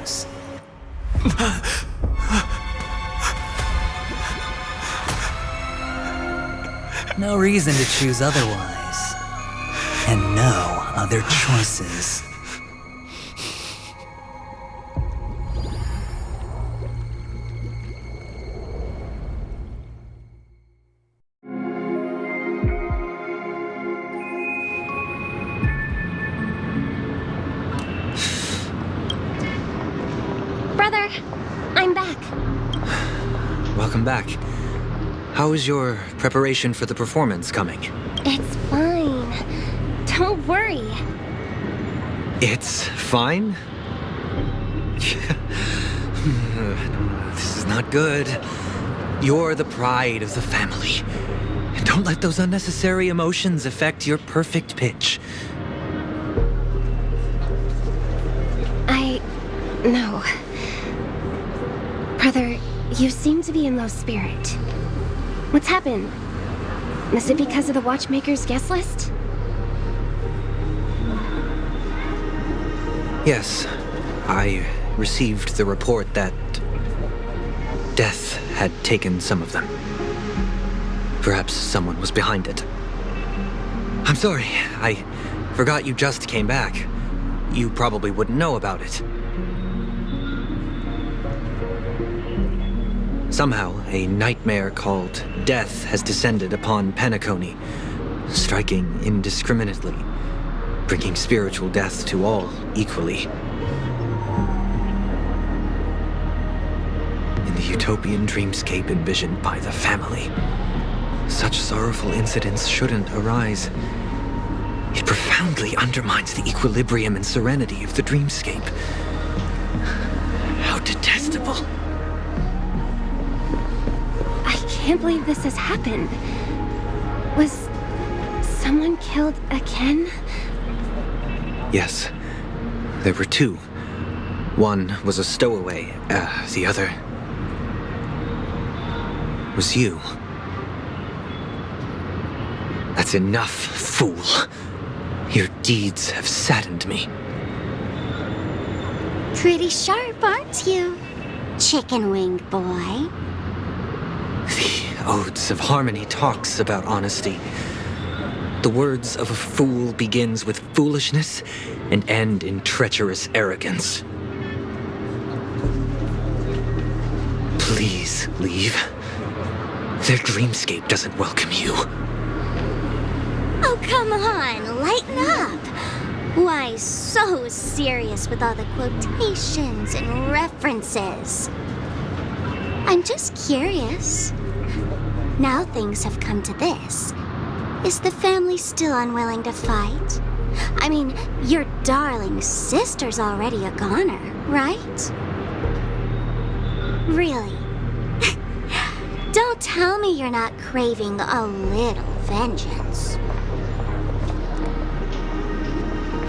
knows. No reason to choose otherwise. And no other choices. Brother, I'm back. Welcome back. How is your preparation for the performance coming? It's fine. Don't worry. It's fine? This is not good. You're the pride of the family. Don't let those unnecessary emotions affect your perfect pitch. No. Brother, you seem to be in low spirit. What's happened? Is it because of the watchmaker's guest list? Yes, I received the report that death had taken some of them. Perhaps someone was behind it. I'm sorry, I forgot you just came back. You probably wouldn't know about it. Somehow, a nightmare called death has descended upon Penacony, striking indiscriminately, bringing spiritual death to all equally. In the utopian dreamscape envisioned by the family, such sorrowful incidents shouldn't arise. It profoundly undermines the equilibrium and serenity of the dreamscape. How detestable. I can't believe this has happened. Was someone killed again? Yes, there were two. One was a stowaway, the other was you. That's enough, fool. Your deeds have saddened me. Pretty sharp, aren't you, chicken-winged boy? The Odes of Harmony talks about honesty. The words of a fool begins with foolishness and end in treacherous arrogance. Please leave. Their dreamscape doesn't welcome you. Oh, come on, lighten up. Why so serious with all the quotations and references? I'm just curious. Now things have come to this. Is the family still unwilling to fight? I mean, your darling sister's already a goner, right? Really? Don't tell me you're not craving a little vengeance.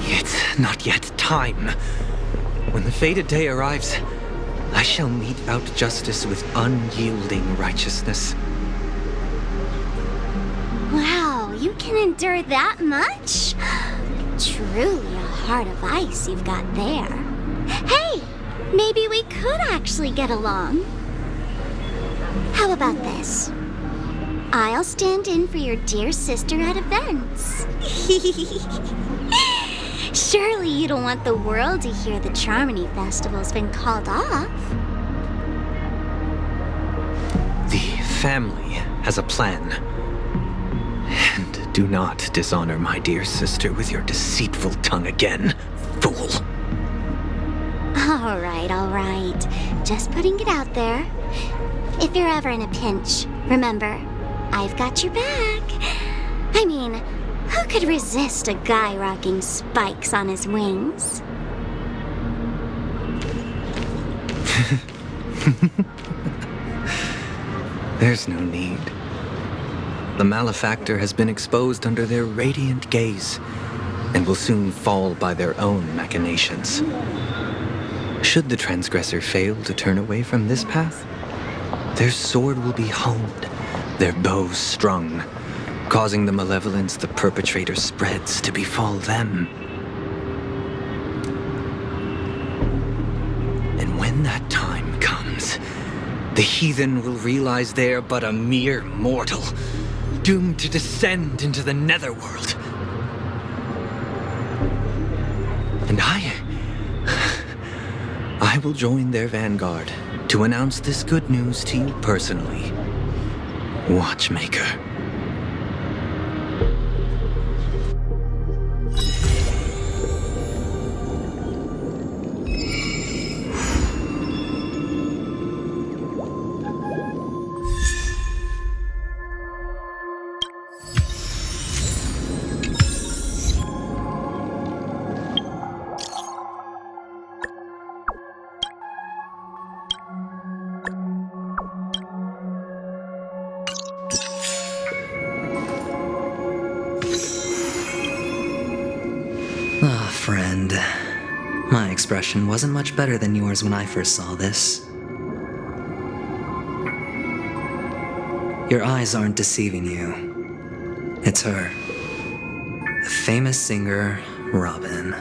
It's not yet time. When the fated day arrives, I shall mete out justice with unyielding righteousness. Wow, you can endure that much? Truly a heart of ice you've got there. Hey, maybe we could actually get along. How about this? I'll stand in for your dear sister at events. Surely you don't want the world to hear the Charmony Festival's been called off. The family has a plan. And do not dishonor my dear sister with your deceitful tongue again, fool. All right. Just putting it out there. If you're ever in a pinch, remember, I've got your back. I mean, who could resist a guy rocking spikes on his wings? There's no need. The malefactor has been exposed under their radiant gaze and will soon fall by their own machinations. Should the transgressor fail to turn away from this path, their sword will be honed, their bow strung, causing the malevolence the perpetrator spreads to befall them. When that time comes, the heathen will realize they're but a mere mortal, doomed to descend into the netherworld. And I will join their vanguard to announce this good news to you personally, Watchmaker. Ah, friend. My expression wasn't much better than yours when I first saw this. Your eyes aren't deceiving you. It's her. The famous singer, Robin.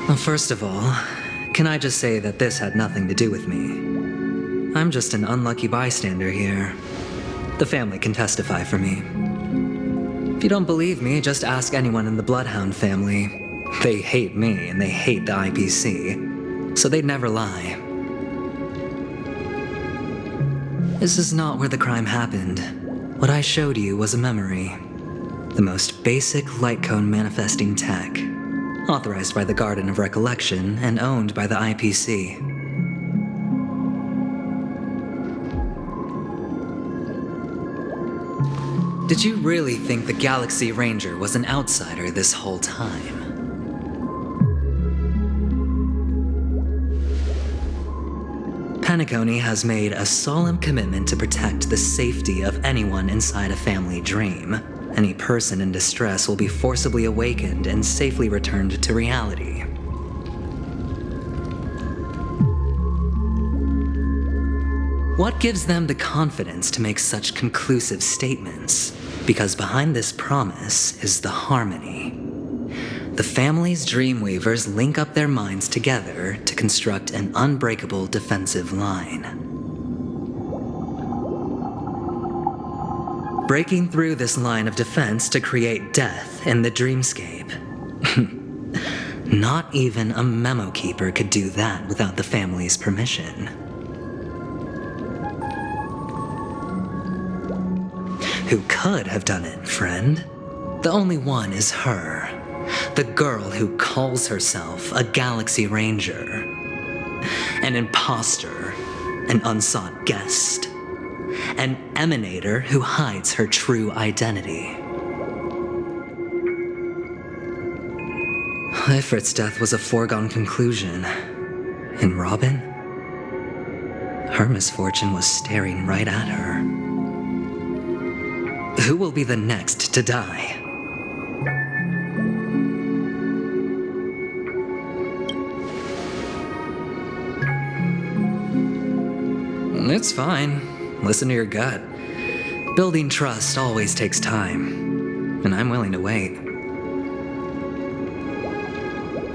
Well, first of all, can I just say that this had nothing to do with me? I'm just an unlucky bystander here. The family can testify for me. If you don't believe me, just ask anyone in the Bloodhound family. They hate me and they hate the IPC, so they'd never lie. This is not where the crime happened. What I showed you was a memory. The most basic light cone manifesting tech, authorized by the Garden of Recollection and owned by the IPC. Did you really think the Galaxy Ranger was an outsider this whole time? Penacony has made a solemn commitment to protect the safety of anyone inside a family dream. Any person in distress will be forcibly awakened and safely returned to reality. What gives them the confidence to make such conclusive statements? Because behind this promise is the harmony. The family's Dreamweavers link up their minds together to construct an unbreakable defensive line. Breaking through this line of defense to create death in the dreamscape. Not even a memo keeper could do that without the family's permission. Who could have done it, friend? The only one is her. The girl who calls herself a Galaxy Ranger. An imposter, an unsought guest. An emanator who hides her true identity. Ifrit's death was a foregone conclusion. And Robin? Her misfortune was staring right at her. Who will be the next to die? It's fine. Listen to your gut. Building trust always takes time, and I'm willing to wait.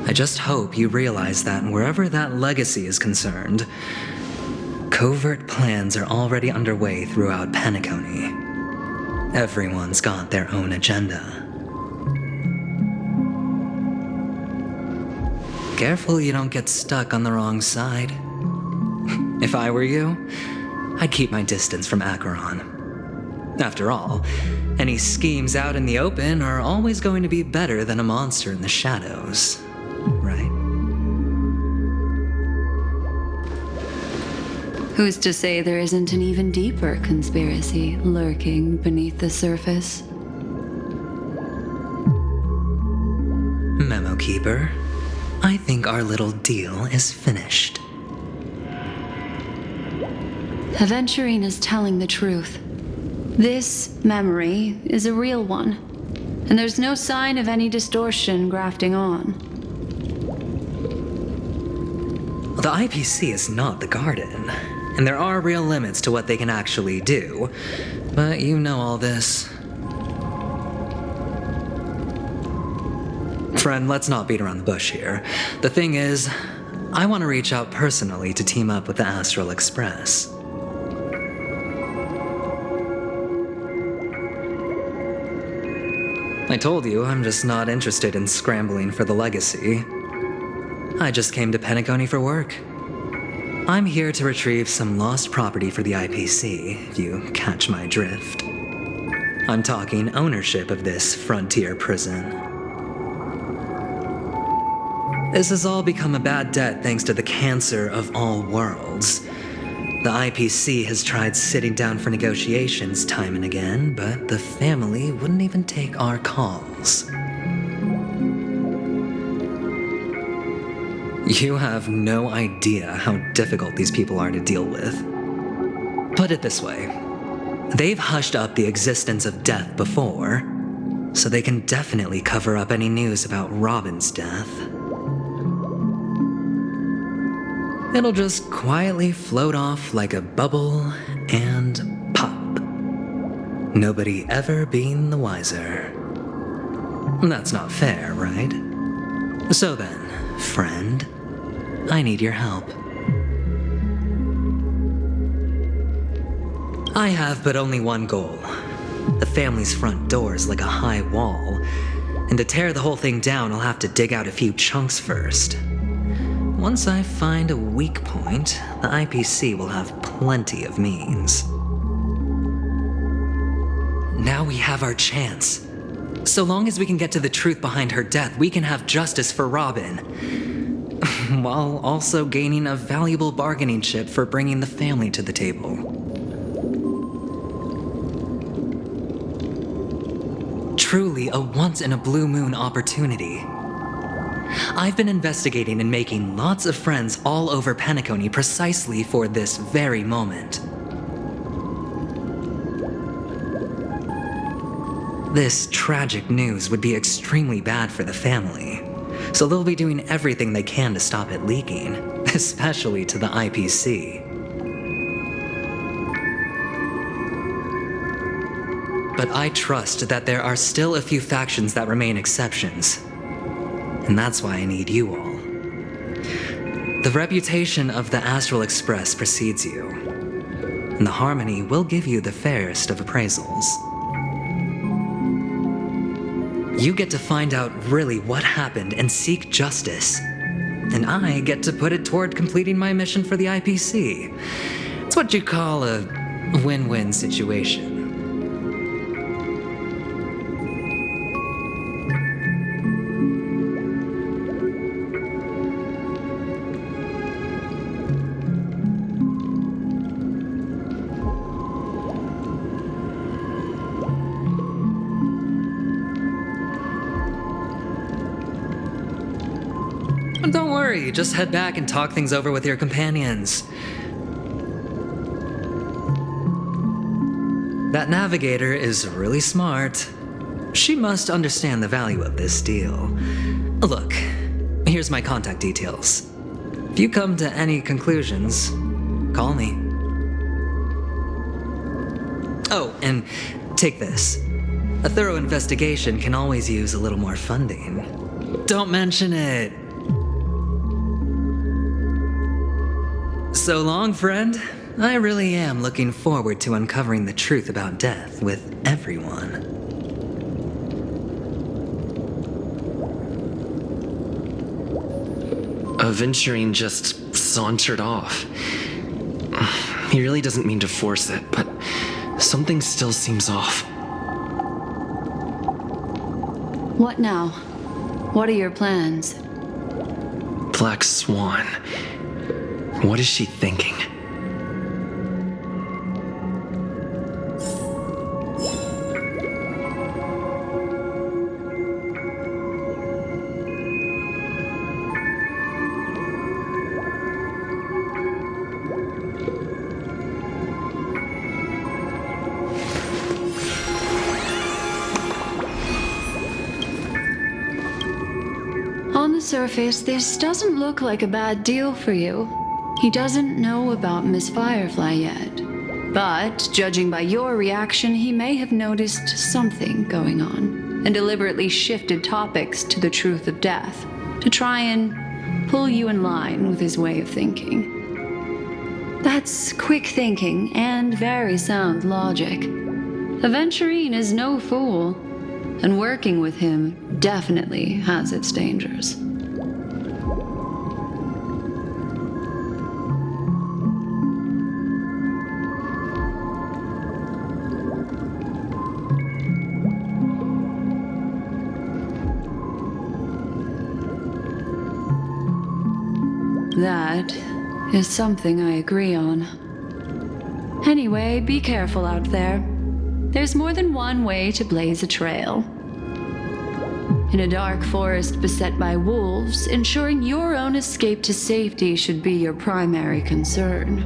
I just hope you realize that wherever that legacy is concerned, covert plans are already underway throughout Penacony. Everyone's got their own agenda. Careful you don't get stuck on the wrong side. If I were you, I'd keep my distance from Acheron. After all, any schemes out in the open are always going to be better than a monster in the shadows, right? Who's to say there isn't an even deeper conspiracy lurking beneath the surface? Memo Keeper, I think our little deal is finished. Aventurine is telling the truth. This memory is a real one, and there's no sign of any distortion grafting on. The IPC is not the Garden, and there are real limits to what they can actually do, but you know all this. Friend, let's not beat around the bush here. The thing is, I want to reach out personally to team up with the Astral Express. I told you I'm just not interested in scrambling for the legacy. I just came to Penacony for work. I'm here to retrieve some lost property for the IPC, if you catch my drift. I'm talking ownership of this frontier prison. This has all become a bad debt thanks to the cancer of all worlds. The IPC has tried sitting down for negotiations time and again, but the family wouldn't even take our calls. You have no idea how difficult these people are to deal with. Put it this way, they've hushed up the existence of death before, so they can definitely cover up any news about Robin's death. It'll just quietly float off like a bubble and pop. Nobody ever being the wiser. That's not fair, right? So then, friend, I need your help. I have but only one goal. The family's front door is like a high wall, and to tear the whole thing down, I'll have to dig out a few chunks first. Once I find a weak point, the IPC will have plenty of means. Now we have our chance. So long as we can get to the truth behind her death, we can have justice for Robin, while also gaining a valuable bargaining chip for bringing the family to the table. Truly a once-in-a-blue-moon opportunity. I've been investigating and making lots of friends all over Penacony precisely for this very moment. This tragic news would be extremely bad for the family, so they'll be doing everything they can to stop it leaking, especially to the IPC. But I trust that there are still a few factions that remain exceptions. And that's why I need you all. The reputation of the Astral Express precedes you, and the Harmony will give you the fairest of appraisals. You get to find out really what happened and seek justice, and I get to put it toward completing my mission for the IPC. It's what you call a win-win situation. Don't worry, just head back and talk things over with your companions. That navigator is really smart. She must understand the value of this deal. Look, here's my contact details. If you come to any conclusions, call me. Oh, and take this. A thorough investigation can always use a little more funding. Don't mention it. So long, friend. I really am looking forward to uncovering the truth about death with everyone. Aventurine just sauntered off. He really doesn't mean to force it, but something still seems off. What now? What are your plans? Black Swan. What is she thinking? On the surface, this doesn't look like a bad deal for you. He doesn't know about Miss Firefly yet. But, judging by your reaction, he may have noticed something going on. and deliberately shifted topics to the truth of death to try and pull you in line with his way of thinking. That's quick thinking and very sound logic. Aventurine is no fool, and working with him definitely has its dangers. That is something I agree on. Anyway, be careful out there. There's more than one way to blaze a trail. In a dark forest beset by wolves, ensuring your own escape to safety should be your primary concern.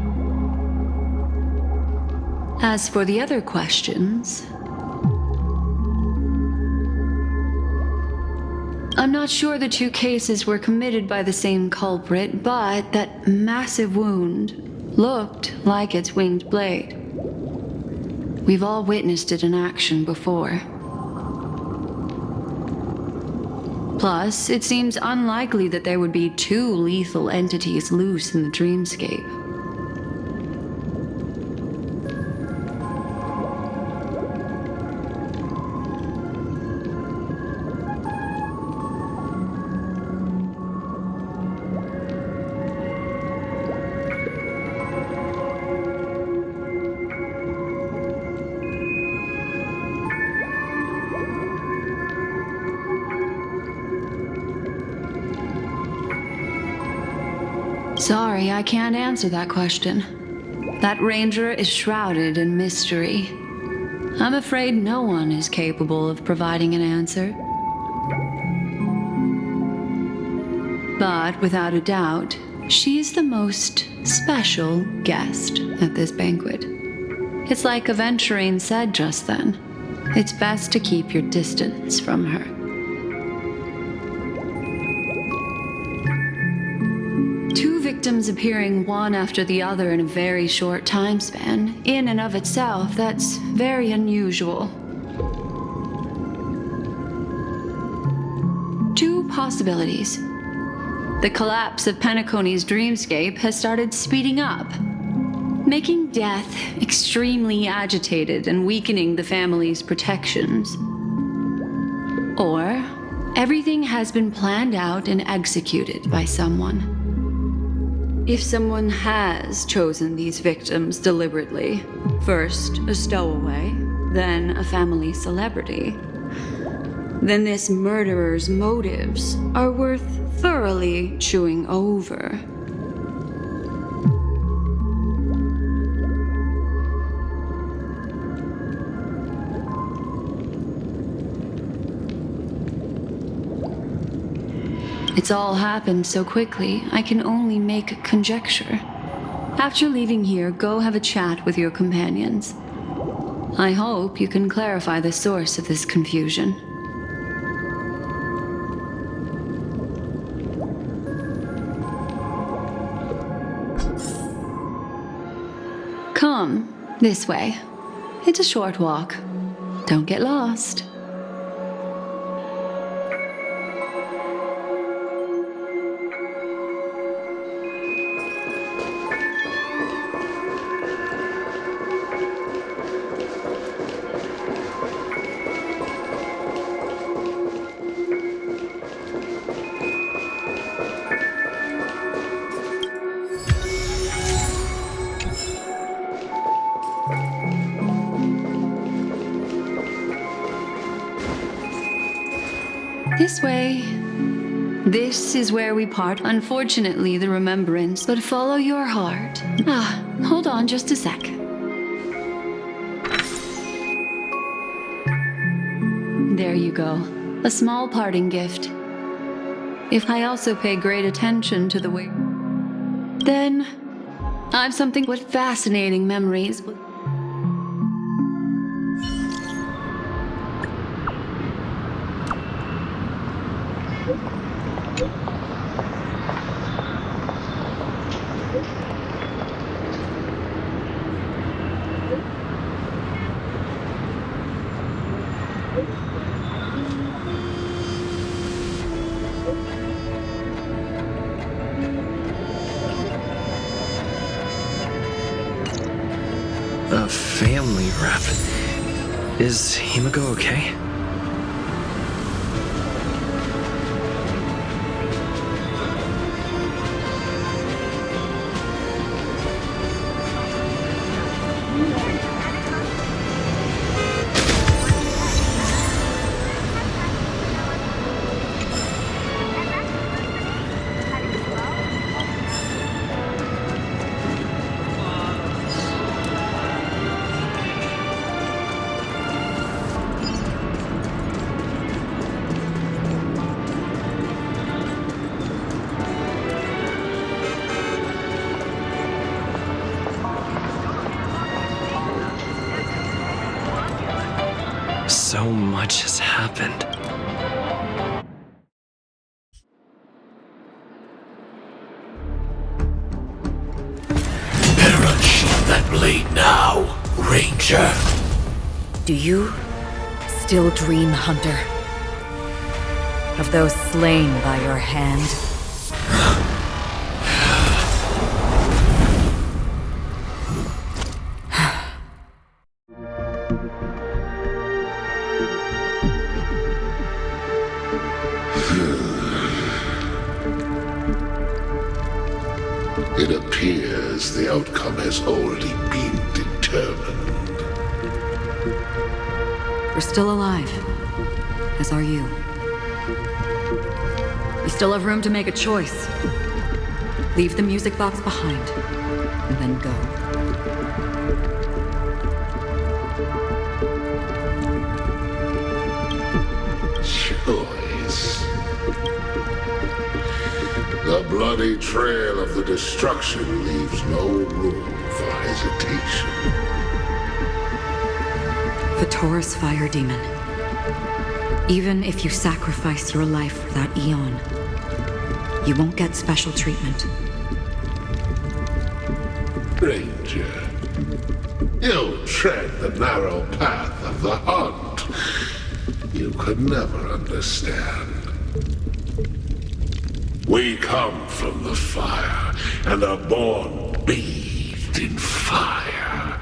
As for the other questions, I'm not sure the two cases were committed by the same culprit, but that massive wound looked like its winged blade. We've all witnessed it in action before. Plus, it seems unlikely that there would be two lethal entities loose in the dreamscape. Sorry, I can't answer that question. That ranger is shrouded in mystery. I'm afraid no one is capable of providing an answer. But without a doubt, she's the most special guest at this banquet. It's like Aventurine said just then. It's best to keep your distance from her. Victims appearing one after the other in a very short time span, in and of itself, that's very unusual. Two possibilities. The collapse of Penacony's dreamscape has started speeding up, making death extremely agitated and weakening the family's protections. Or everything has been planned out and executed by someone. If someone has chosen these victims deliberately, first a stowaway, then a family celebrity, then this murderer's motives are worth thoroughly chewing over. It's all happened so quickly, I can only make conjecture. After leaving here, go have a chat with your companions. I hope you can clarify the source of this confusion. Come, this way. It's a short walk. Don't get lost. This way. This is where we part. Unfortunately, the remembrance, but follow your heart. Hold on just a sec. There you go. A small parting gift. If I also pay great attention to the way... Then, I've something with fascinating memories. Crap. Is Himiko okay? So much has happened. Better unsheath that blade now, Ranger. Do you still dream, Hunter? Of those slain by your hand? It appears the outcome has already been determined. We're still alive, as are you. You still have room to make a choice. Leave the music box behind, and then go. Choice. The bloody trail of the destruction leaves no room for hesitation. The Taurus Fire Demon. Even if you sacrifice your life for that Eon, you won't get special treatment. Ranger, you tread the narrow path of the hunt. You could never understand. We come from the fire, and are born bathed in fire.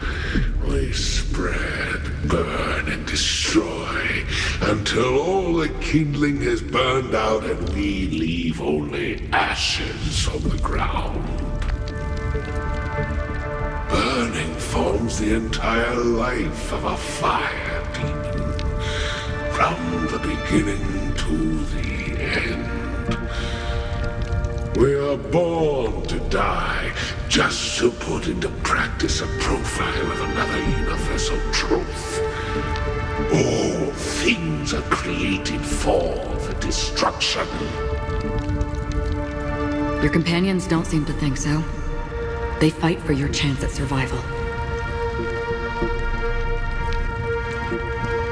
We spread, burn, and destroy, until all the kindling has burned out and we leave only ashes on the ground. Burning forms the entire life of a fire demon, from the beginning to the end. We are born to die, just to put into practice a profile of another universal truth. All things are created for the destruction. Your companions don't seem to think so. They fight for your chance at survival.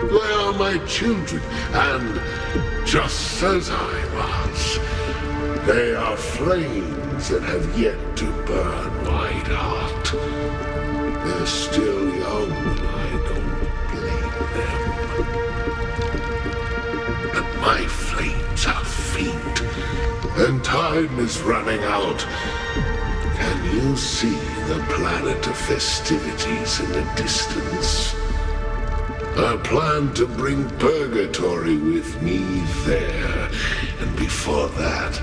They are my children, and just as I was, they are flames that have yet to burn wide hot. They're still young, and I don't blame them. But my flames are faint, and time is running out. Can you see the planet of festivities in the distance? I plan to bring Purgatory with me there, and before that,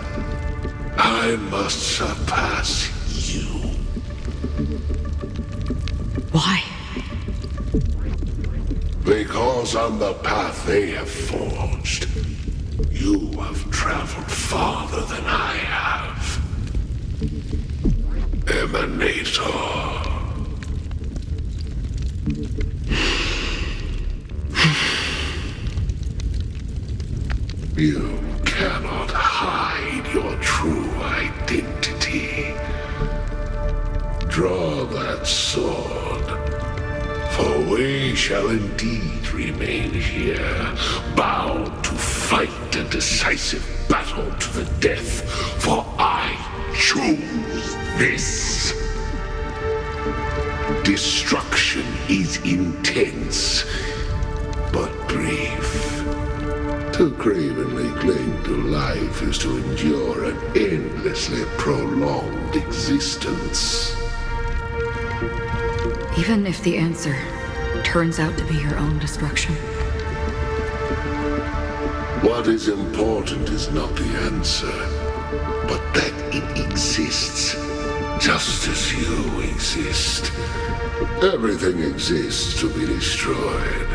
I must surpass you. Why? Because on the path they have forged, you have traveled farther than I have. Emanator. You cannot hide your true identity. Draw that sword, for we shall indeed remain here, bound to fight a decisive battle to the death, for I choose this. Destruction is intense, but brief. To cravenly cling to life is to endure an endlessly prolonged existence. Even if the answer turns out to be your own destruction? What is important is not the answer, but that it exists, just as you exist. Everything exists to be destroyed.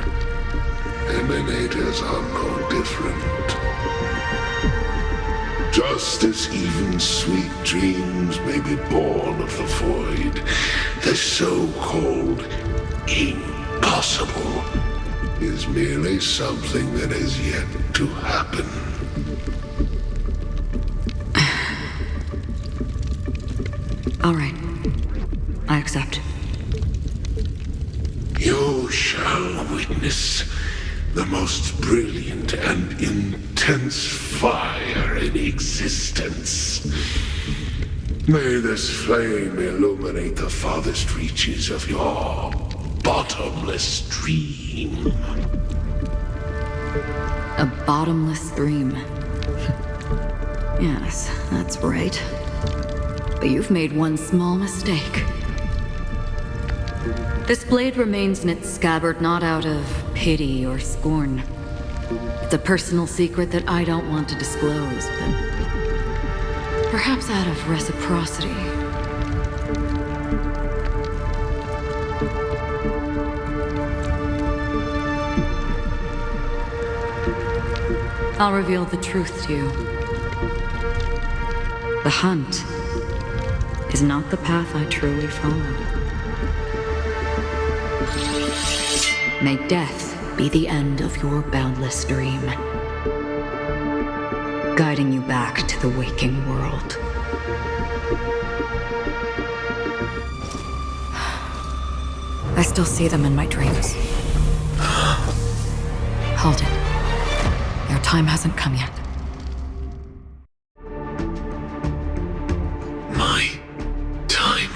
Emanators are no different. Just as even sweet dreams may be born of the void, the so-called impossible is merely something that has yet to happen. All right. I accept. You shall witness the most brilliant and intense fire in existence. May this flame illuminate the farthest reaches of your bottomless dream. A bottomless dream. Yes, that's right. But you've made one small mistake. This blade remains in its scabbard not out of pity or scorn. It's a personal secret that I don't want to disclose, but perhaps out of reciprocity. I'll reveal the truth to you. The hunt is not the path I truly follow. May death be the end of your boundless dream, guiding you back to the waking world. I still see them in my dreams. Hold it. Your time hasn't come yet. My time?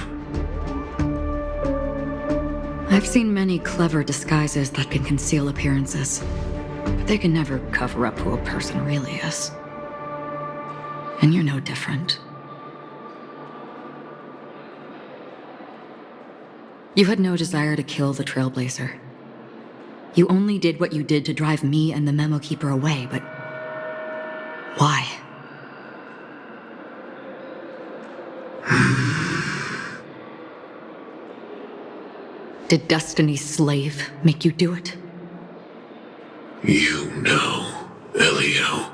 I've seen many clever disguises that can conceal appearances, but they can never cover up who a person really is. And you're no different. You had no desire to kill the Trailblazer. You only did what you did to drive me and the Memo Keeper away, but why? Did Destiny's slave make you do it? You know, Elio.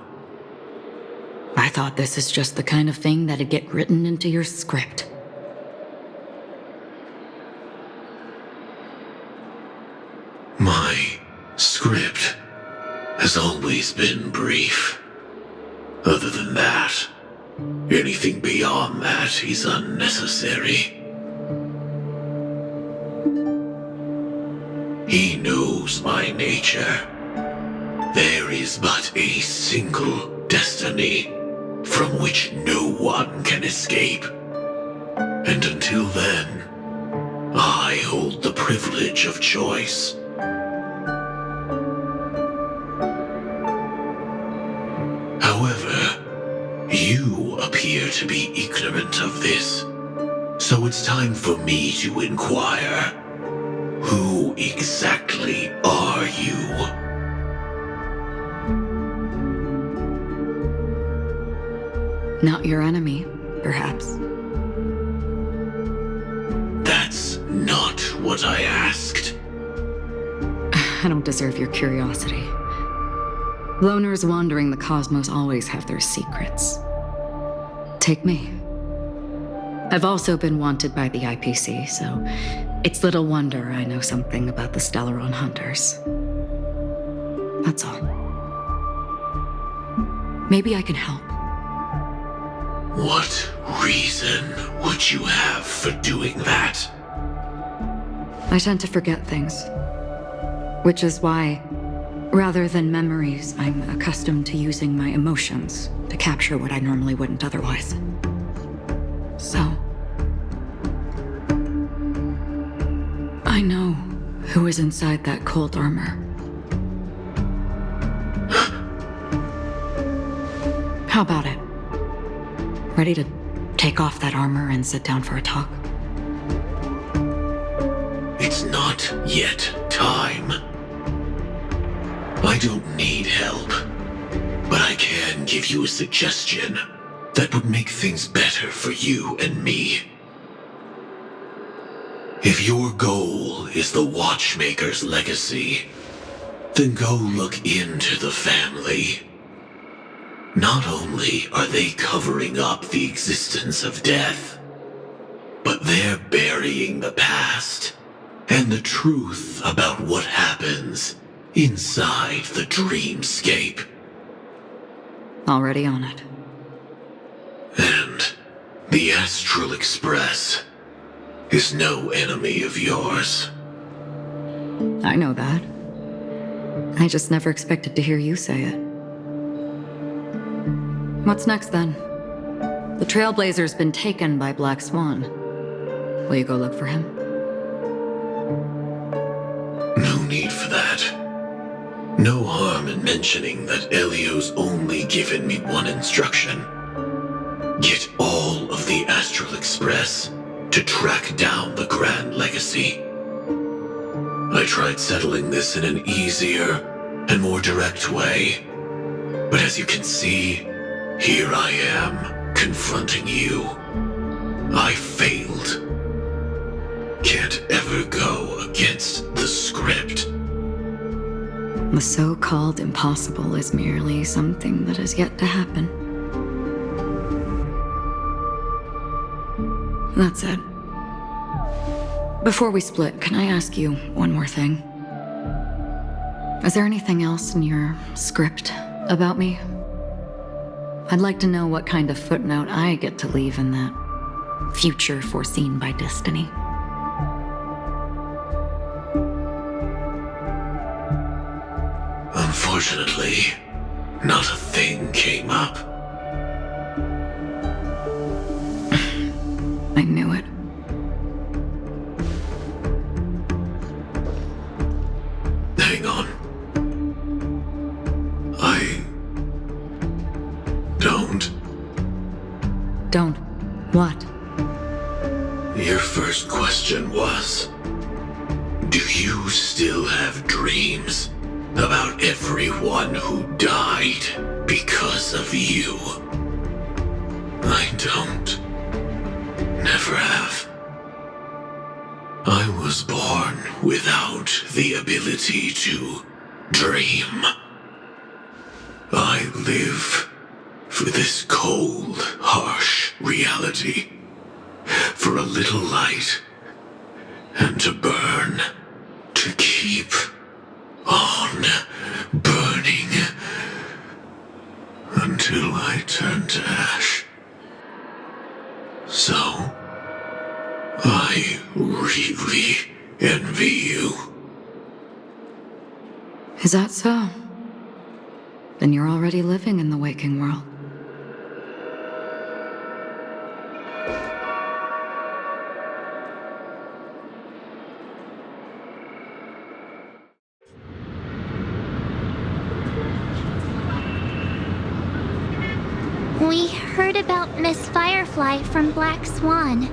I thought this is just the kind of thing that'd get written into your script. My script has always been brief. Other than that, anything beyond that is unnecessary. He knows my nature. There is but a single destiny from which no one can escape. And until then, I hold the privilege of choice. However, you appear to be ignorant of this, so it's time for me to inquire. Who exactly are you? Not your enemy, perhaps. That's not what I asked. I don't deserve your curiosity. Loners wandering the cosmos always have their secrets. Take me. I've also been wanted by the IPC, so it's little wonder I know something about the Stellaron Hunters. That's all. Maybe I can help. What reason would you have for doing that? I tend to forget things. Which is why, rather than memories, I'm accustomed to using my emotions to capture what I normally wouldn't otherwise. So, I know who is inside that cold armor. How about it? Ready to take off that armor and sit down for a talk? It's not yet time. I don't need help, but I can give you a suggestion that would make things better for you and me. If your goal is the Watchmaker's legacy, then go look into the family. Not only are they covering up the existence of death, but they're burying the past and the truth about what happens inside the dreamscape. Already on it. And the Astral Express is no enemy of yours. I know that. I just never expected to hear you say it. What's next then? The Trailblazer's been taken by Black Swan. Will you go look for him? No need for that. No harm in mentioning that Elio's only given me one instruction. Get all of the Astral Express to track down the Grand Legacy. I tried settling this in an easier and more direct way, but as you can see, here I am, confronting you. I failed. Can't ever go against the script. The so-called impossible is merely something that has yet to happen. That said, before we split, can I ask you one more thing? Is there anything else in your script about me? I'd like to know what kind of footnote I get to leave in that future foreseen by destiny. Unfortunately, not a thing came up. I knew it. Hang on. I don't. Don't. What? Your first question was, do you still have dreams about everyone who died because of you? I don't. Never have. I was born without the ability to dream. I live for this cold, harsh reality. For a little light, and to burn, to keep on burning, until I turn to ash. So, I really envy you. Is that so? Then you're already living in the waking world. We heard about Miss Firefly from Black Swan.